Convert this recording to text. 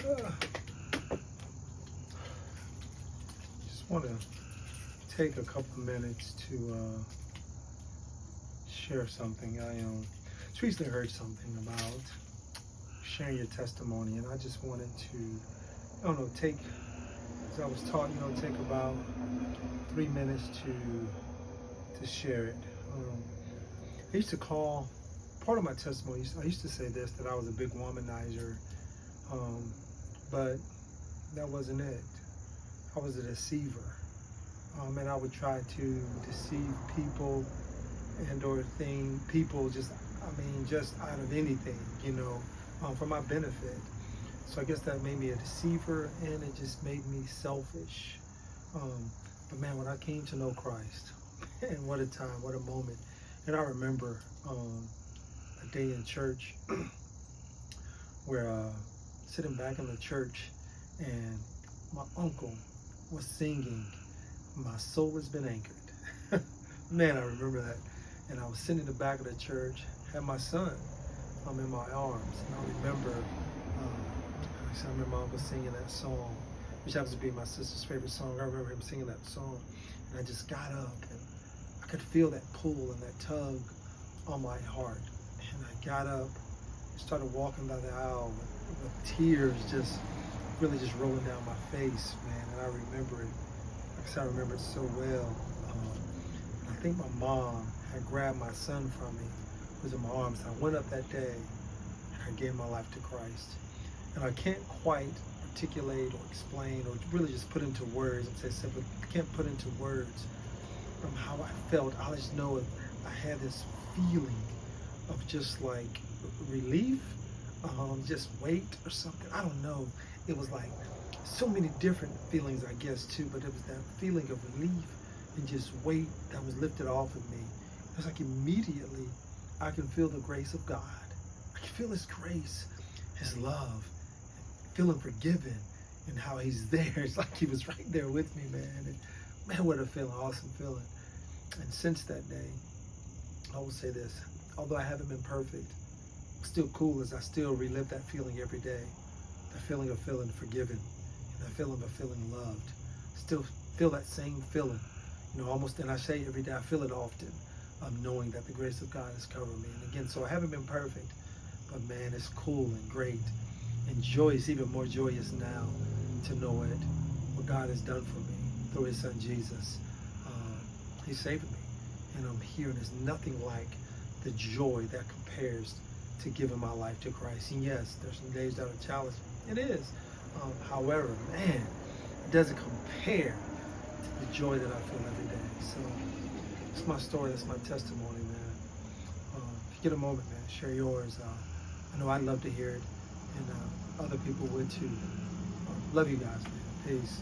Just want to take a couple minutes to share something. I just recently heard something about sharing your testimony, and I just wanted to, I don't know, take, as I was taught, take about 3 minutes to share it. I used to call part of my testimony. I used to say this, that I was a big womanizer, but that wasn't it. I was a deceiver, and I would try to deceive people and/or people just out of anything, for my benefit. So I guess that made me a deceiver, and it just made me selfish. But man, when I came to know Christ, and what a time, what a moment. And I remember a day in church where sitting back in the church, and my uncle was singing, "My soul has been anchored." Man, I remember that. And I was sitting in the back of the church, had my son in my arms, and I remember my uncle singing that song, which happens to be my sister's favorite song. I remember him singing that song, and I just got up, and I could feel that pull and that tug on my heart. And I got up, started walking down the aisle with tears just really just rolling down my face, man. And I remember it, like I said, I remember it so well. And I think my mom had grabbed my son from me, was in my arms. I went up that day, and I gave my life to Christ. And I can't quite articulate or explain or really just put into words and say simply, I can't put into words from how I felt. I just know I had this feeling of just like relief, just weight or something. I don't know. It was like so many different feelings, I guess, too, but it was that feeling of relief and just weight that was lifted off of me. It was like immediately I can feel the grace of God. I can feel His grace, His love, feeling forgiven, and how He's there. It's like He was right there with me, man. And man, what a feeling, awesome feeling. And since that day, I will say this, although I haven't been perfect, I'm still cool as I still relive that feeling every day. The feeling of feeling forgiven, and the feeling of feeling loved. Still feel that same feeling, almost, and I say every day, I feel it often, knowing that the grace of God has covered me. And again, so I haven't been perfect, but man, it's cool and great and joyous, even more joyous now to know it, what God has done for me through His Son Jesus. He saved me, and I'm here, and there's nothing like the joy that compares to giving my life to Christ. And yes, there's some days that are challenging. It is. However, man, it doesn't compare to the joy that I feel every day. So it's my story. That's my testimony, man. If you get a moment, man, share yours. I know I'd love to hear it, and other people would too. Love you guys, man. Peace.